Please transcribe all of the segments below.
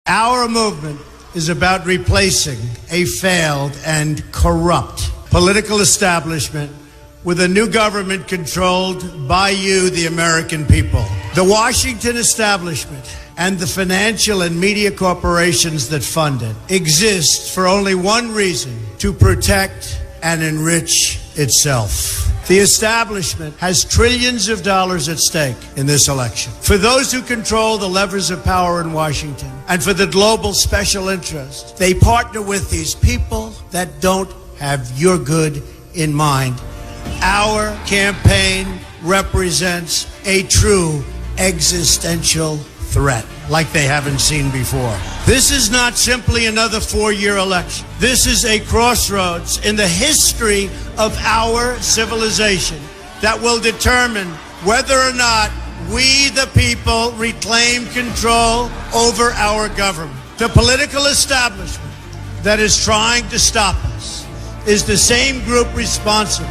Our movement is about replacing a failed and corrupt political establishment with a new government controlled by you, the American people. The Washington establishment and the financial and media corporations that fund it exist for only one reason: to protect and enrich itself. The establishment has trillions of dollars at stake in this election. For those who control the levers of power in Washington and for the global special interests, they partner with these people that don't have your good in mind. Our campaign represents a true existential threat like they haven't seen before. This is not simply another four-year election. This is a crossroads in the history of our civilization that will determine whether or not we, the people, reclaim control over our government. The political establishment that is trying to stop us is the same group responsible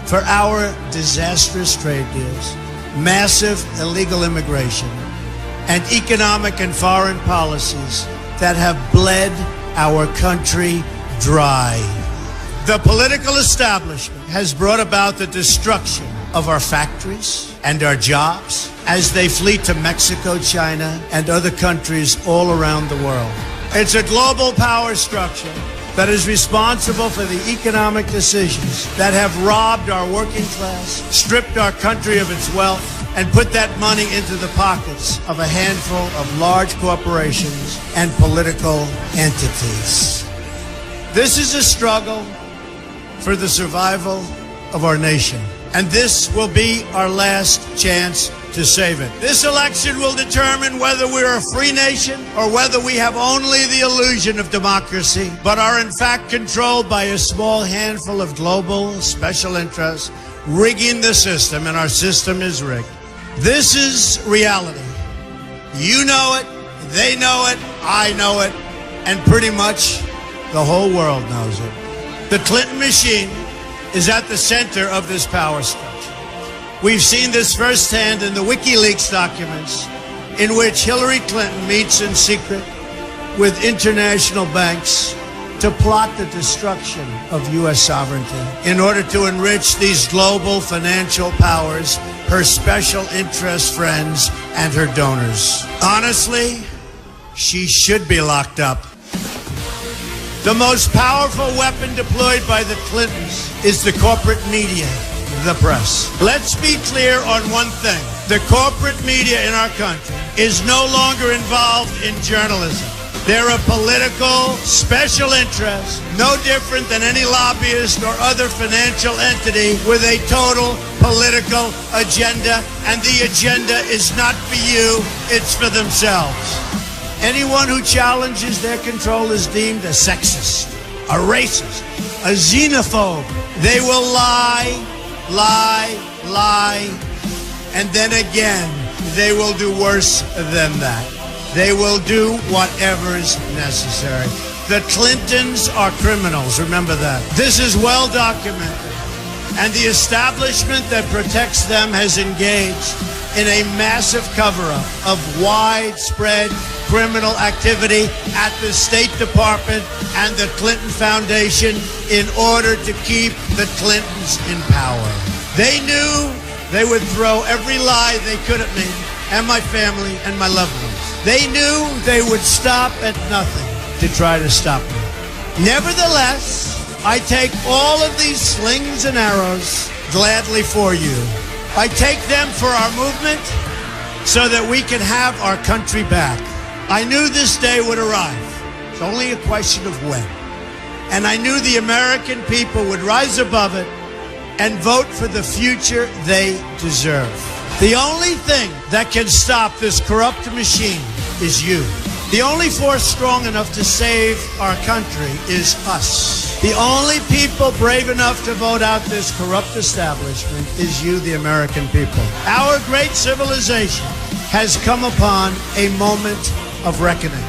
for our disastrous trade deals, massive illegal immigration, and economic and foreign policies that have bled our country dry. The political establishment has brought about the destruction of our factories and our jobs as they flee to Mexico, China, and other countries all around the world. It's a global power structure that is responsible for the economic decisions that have robbed our working class, stripped our country of its wealth, and put that money into the pockets of a handful of large corporations and political entities. This is a struggle for the survival of our nation, and this will be our last chance to save it. This election will determine whether we're a free nation or whether we have only the illusion of democracy, but are in fact controlled by a small handful of global special interests rigging the system, and our system is rigged. This is reality. You know it, they know it, I know it, and pretty much the whole world knows it. The Clinton machine is at the center of this power structure. We've seen this firsthand in the WikiLeaks documents, in which Hillary Clinton meets in secret with international banks to plot the destruction of U.S. sovereignty in order to enrich these global financial powers, her special interest friends, and her donors. Honestly, she should be locked up. The most powerful weapon deployed by the Clintons is the corporate media, the press. Let's be clear on one thing. The corporate media in our country is no longer involved in journalism. They're a political special interest, no different than any lobbyist or other financial entity with a total political agenda, and the agenda is not for you, it's for themselves. Anyone who challenges their control is deemed a sexist, a racist, a xenophobe. They will lie, and then again, they will do worse than that. They will do whatever is necessary. The Clintons are criminals, remember that. This is well documented, and the establishment that protects them has engaged in a massive cover-up of widespread criminal activity at the State Department and the Clinton Foundation in order to keep the Clintons in power. They knew they would throw every lie they could at me and my family and my loved ones. They knew they would stop at nothing to try to stop me. Nevertheless, I take all of these slings and arrows gladly for you. I take them for our movement so that we can have our country back. I knew this day would arrive. It's only a question of when. And I knew the American people would rise above it and vote for the future they deserve. The only thing that can stop this corrupt machine is you. The only force strong enough to save our country is us. The only people brave enough to vote out this corrupt establishment is you, the American people. Our great civilization has come upon a moment of reckoning.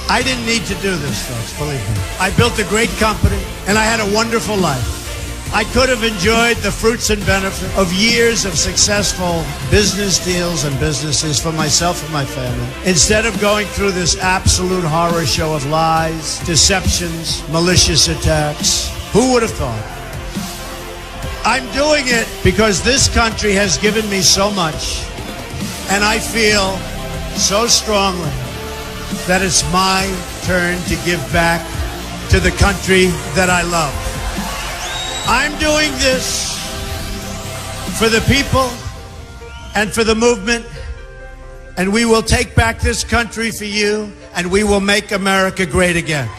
I didn't need to do this, folks, believe me. I built a great company, and I had a wonderful life. I could have enjoyed the fruits and benefits of years of successful business deals and businesses for myself and my family, instead of going through this absolute horror show of lies, deceptions, malicious attacks. Who would have thought? I'm doing it because this country has given me so much, and I feel so strongly that it's my turn to give back to the country that I love. I'm doing this for the people and for the movement, and we will take back this country for you, and we will make America great again.